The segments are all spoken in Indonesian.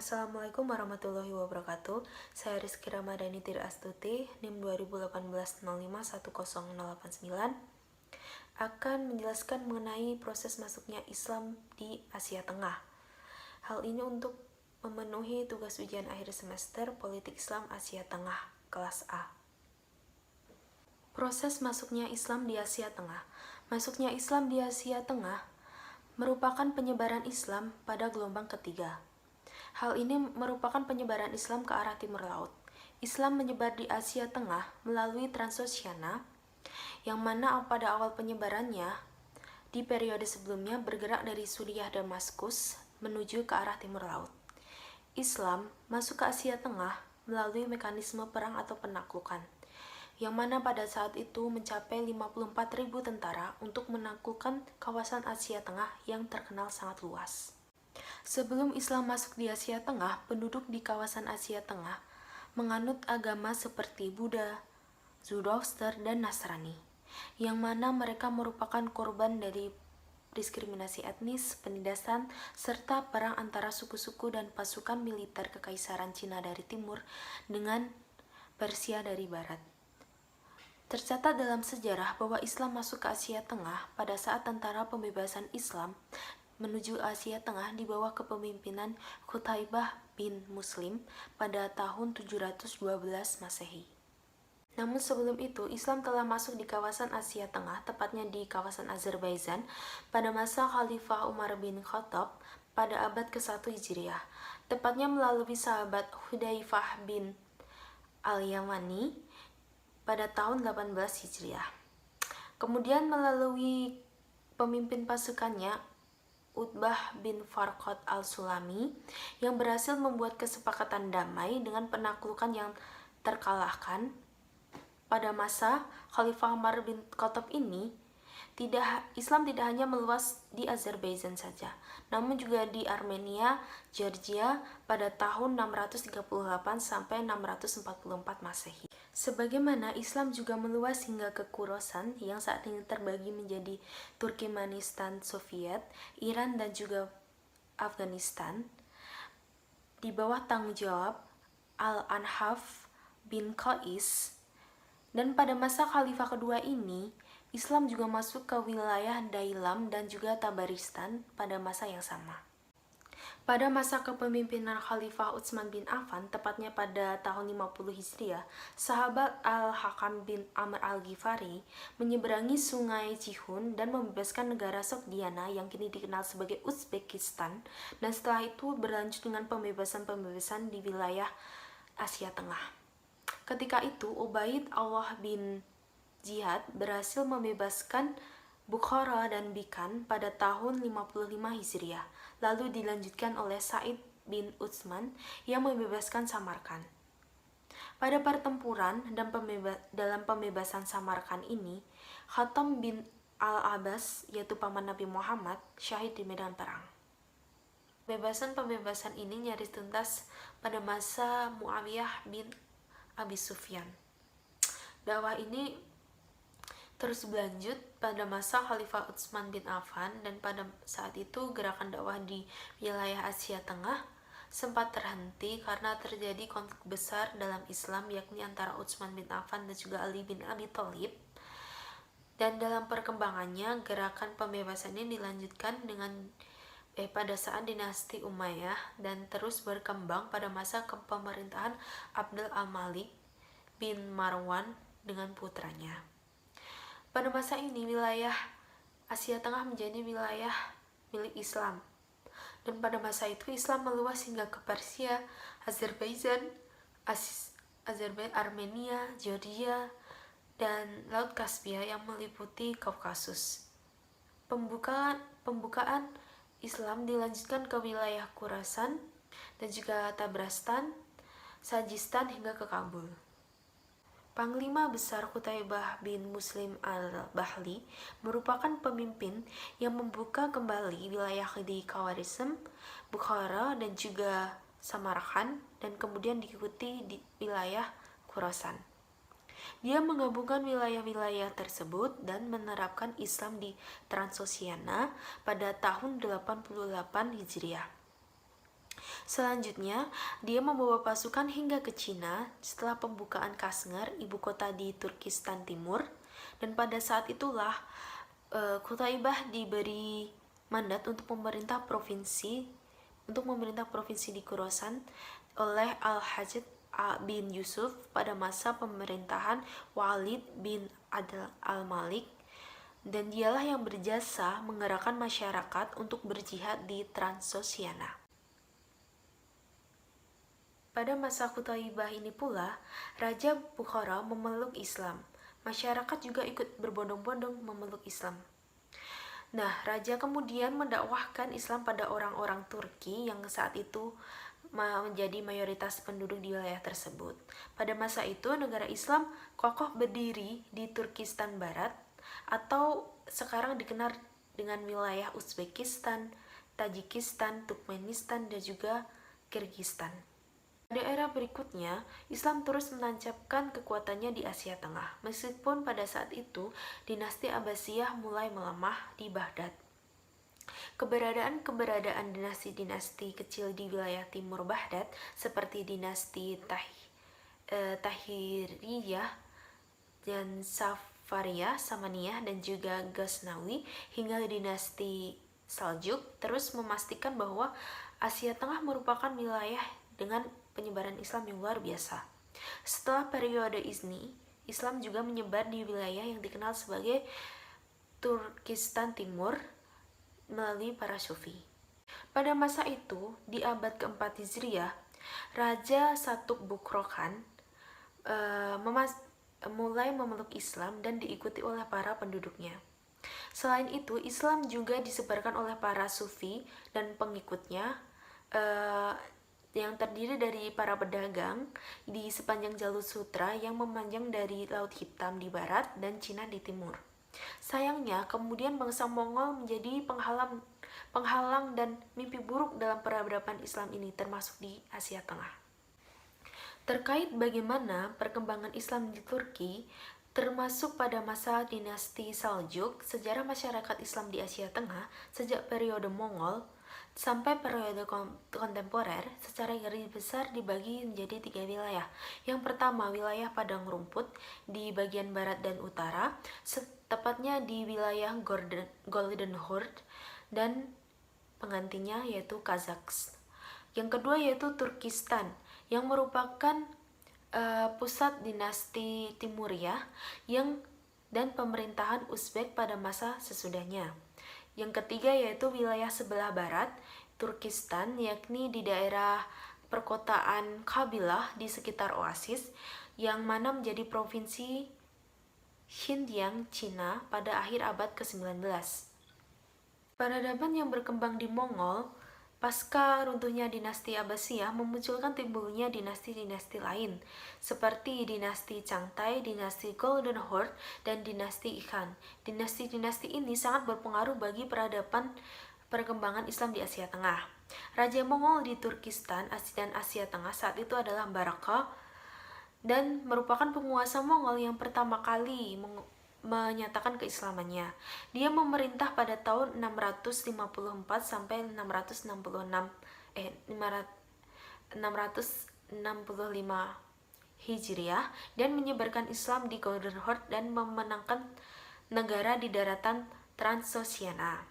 Assalamualaikum warahmatullahi wabarakatuh. Saya Rizky Ramadhani Tira Astuti, NIM 2018-05-1089, akan menjelaskan mengenai proses masuknya Islam di Asia Tengah. Hal ini untuk memenuhi tugas ujian akhir semester Politik Islam Asia Tengah, kelas A. Proses masuknya Islam di Asia Tengah. Masuknya Islam di Asia Tengah merupakan penyebaran Islam pada gelombang ketiga. Hal ini merupakan penyebaran Islam ke arah timur laut. Islam menyebar di Asia Tengah melalui Transoceania, yang mana pada awal penyebarannya di periode sebelumnya bergerak dari Suriah Damaskus menuju ke arah timur laut. Islam masuk ke Asia Tengah melalui mekanisme perang atau penaklukan, yang mana pada saat itu mencapai 54.000 tentara untuk menaklukkan kawasan Asia Tengah yang terkenal sangat luas. Sebelum Islam masuk di Asia Tengah, penduduk di kawasan Asia Tengah menganut agama seperti Buddha, Zoroaster, dan Nasrani, yang mana mereka merupakan korban dari diskriminasi etnis, penindasan, serta perang antara suku-suku dan pasukan militer Kekaisaran Cina dari timur dengan Persia dari barat. Tercatat dalam sejarah bahwa Islam masuk ke Asia Tengah pada saat tentara pembebasan Islam menuju Asia Tengah di bawah kepemimpinan Qutaibah bin Muslim pada tahun 712 Masehi. Namun sebelum itu, Islam telah masuk di kawasan Asia Tengah, tepatnya di kawasan Azerbaijan, pada masa Khalifah Umar bin Khattab pada abad ke-1 Hijriah, tepatnya melalui sahabat Hudzaifah bin Al-Yamani pada tahun 18 Hijriah. Kemudian melalui pemimpin pasukannya, Utbah bin Farqad al-Sulami, yang berhasil membuat kesepakatan damai dengan penaklukan yang terkalahkan. Pada masa Khalifah Umar bin Khattab ini, Islam tidak hanya meluas di Azerbaijan saja, namun juga di Armenia, Georgia pada tahun 638 sampai 644 Masehi. Sebagaimana Islam juga meluas hingga ke Khorasan yang saat ini terbagi menjadi Turkmenistan Soviet, Iran, dan juga Afghanistan di bawah tanggung jawab Al-Anhaf bin Qais. Dan pada masa Khalifah kedua ini, Islam juga masuk ke wilayah Dailam dan juga Tabaristan pada masa yang sama. Pada masa kepemimpinan Khalifah Utsman bin Affan, tepatnya pada tahun 50 Hijriah, sahabat Al-Hakam bin Amr al-Ghifari menyeberangi sungai Jihun dan membebaskan negara Sogdiana yang kini dikenal sebagai Uzbekistan, dan setelah itu berlanjut dengan pembebasan-pembebasan di wilayah Asia Tengah. Ketika itu, Ubaid Allah bin Ziyad berhasil membebaskan Bukhara dan Bikan pada tahun 55 Hijriah, lalu dilanjutkan oleh Said bin Utsman yang membebaskan Samarkand. Pada pertempuran dan dalam pembebasan Samarkand ini, Khatam bin Al-Abbas, yaitu paman Nabi Muhammad, syahid di medan perang. Pembebasan ini nyaris tuntas pada masa Muawiyah bin Abi Sufyan. Dakwah ini terus berlanjut pada masa Khalifah Utsman bin Affan, dan pada saat itu gerakan dakwah di wilayah Asia Tengah sempat terhenti karena terjadi konflik besar dalam Islam, yakni antara Utsman bin Affan dan juga Ali bin Abi Thalib. Dan dalam perkembangannya, gerakan pembebasan ini dilanjutkan pada saat dinasti Umayyah dan terus berkembang pada masa kepemerintahan Abdul al-Malik bin Marwan dengan putranya. Pada masa ini, wilayah Asia Tengah menjadi wilayah milik Islam. Dan pada masa itu, Islam meluas hingga ke Persia, Azerbaijan, Armenia, Georgia, dan Laut Kaspia yang meliputi Kaukasus. Pembukaan Islam dilanjutkan ke wilayah Khorasan dan juga Tabaristan, Sajistan, hingga ke Kabul. Panglima Besar Qutaibah bin Muslim al-Bahli merupakan pemimpin yang membuka kembali wilayah di Khawarizm, Bukhara, dan juga Samarkand, dan kemudian diikuti di wilayah Khorasan. Dia menggabungkan wilayah-wilayah tersebut dan menerapkan Islam di Transoceania pada tahun 88 Hijriah. Selanjutnya, dia membawa pasukan hingga ke Cina setelah pembukaan Kashgar, ibu kota di Turkistan Timur. Dan pada saat itulah Qutaibah diberi mandat untuk memerintah provinsi di Khorasan oleh Al-Hajjaj bin Yusuf pada masa pemerintahan Walid bin Abdul al-Malik, dan dialah yang berjasa menggerakkan masyarakat untuk berjihad di Transoxiana. Pada masa Qutaibah ini pula, Raja Bukhara memeluk Islam. Masyarakat juga ikut berbondong-bondong memeluk Islam. Nah, Raja kemudian mendakwahkan Islam pada orang-orang Turki yang saat itu menjadi mayoritas penduduk di wilayah tersebut. Pada masa itu, negara Islam kokoh berdiri di Turkistan Barat atau sekarang dikenal dengan wilayah Uzbekistan, Tajikistan, Turkmenistan, dan juga Kyrgyzstan. Pada era berikutnya, Islam terus menancapkan kekuatannya di Asia Tengah, meskipun pada saat itu dinasti Abbasiyah mulai melemah di Baghdad. Keberadaan dinasti-dinasti kecil di wilayah timur Baghdad seperti dinasti Tahiriyah dan Safaria, Samaniyah, dan juga Ghaznawi hingga dinasti Saljuk terus memastikan bahwa Asia Tengah merupakan wilayah dengan penyebaran Islam yang luar biasa. Setelah periode ini, Islam juga menyebar di wilayah yang dikenal sebagai Turkistan Timur melalui para sufi. Pada masa itu, di abad keempat Hijriah, Raja Satuk Bukro Khan mulai memeluk Islam dan diikuti oleh para penduduknya. Selain itu, Islam juga disebarkan oleh para sufi dan pengikutnya yang terdiri dari para pedagang di sepanjang jalur sutra yang memanjang dari Laut Hitam di barat dan Cina di timur. Sayangnya, kemudian bangsa Mongol menjadi penghalang dan mimpi buruk dalam peradaban Islam ini, termasuk di Asia Tengah. Terkait bagaimana perkembangan Islam di Turki, termasuk pada masa dinasti Saljuk, sejarah masyarakat Islam di Asia Tengah sejak periode Mongol sampai periode kontemporer secara garis besar dibagi menjadi 3 wilayah. Yang pertama, wilayah padang rumput di bagian barat dan utara, tepatnya di wilayah Golden Horde dan penggantinya yaitu Kazakhstan. Yang kedua yaitu Turkistan, yang merupakan pusat dinasti Timuriyah dan pemerintahan Uzbek pada masa sesudahnya. Yang ketiga yaitu wilayah sebelah barat Turkistan, yakni di daerah perkotaan Kabilah di sekitar Oasis, yang mana menjadi provinsi Xinjiang, Cina pada akhir abad ke-19. Peradaban yang berkembang di Mongol pasca runtuhnya dinasti Abbasiyah memunculkan timbulnya dinasti-dinasti lain seperti dinasti Changtai, dinasti Golden Horde, dan dinasti Ikhan. Dinasti-dinasti ini sangat berpengaruh bagi perkembangan Islam di Asia Tengah. Raja Mongol di Turkistan dan Asia Tengah saat itu adalah Baraka, dan merupakan penguasa Mongol yang pertama kali menyatakan keislamannya. Dia memerintah pada tahun 654 sampai 665 Hijriah dan menyebarkan Islam di Golden Horde dan memenangkan negara di daratan Transoxiana.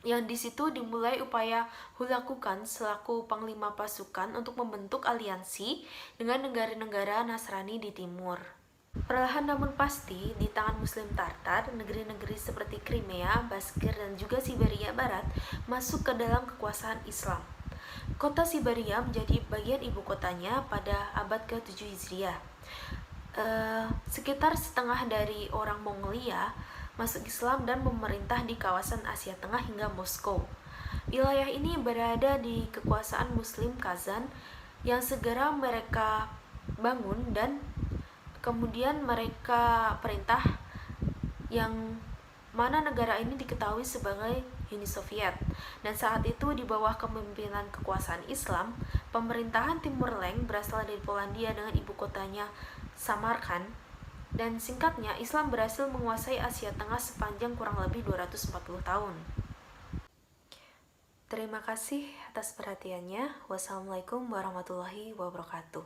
Yang di situ dimulai upaya Hulakukan selaku panglima pasukan untuk membentuk aliansi dengan negara-negara Nasrani di timur. Perlahan namun pasti, di tangan Muslim Tartar, negeri-negeri seperti Crimea, Baskir, dan juga Siberia Barat masuk ke dalam kekuasaan Islam. Kota Siberia menjadi bagian ibu kotanya pada abad ke-7 Hijriah. Sekitar setengah dari orang Mongolia masuk Islam dan memerintah di kawasan Asia Tengah hingga Moskow. Wilayah ini berada di kekuasaan Muslim Kazan yang segera mereka bangun dan kemudian mereka perintah, yang mana negara ini diketahui sebagai Uni Soviet. Dan saat itu di bawah kepemimpinan kekuasaan Islam, pemerintahan Timur Leng berasal dari Polandia dengan ibu kotanya Samarkand. Dan singkatnya, Islam berhasil menguasai Asia Tengah sepanjang kurang lebih 240 tahun. Terima kasih atas atas perhatiannya. Wassalamualaikum warahmatullahi wabarakatuh.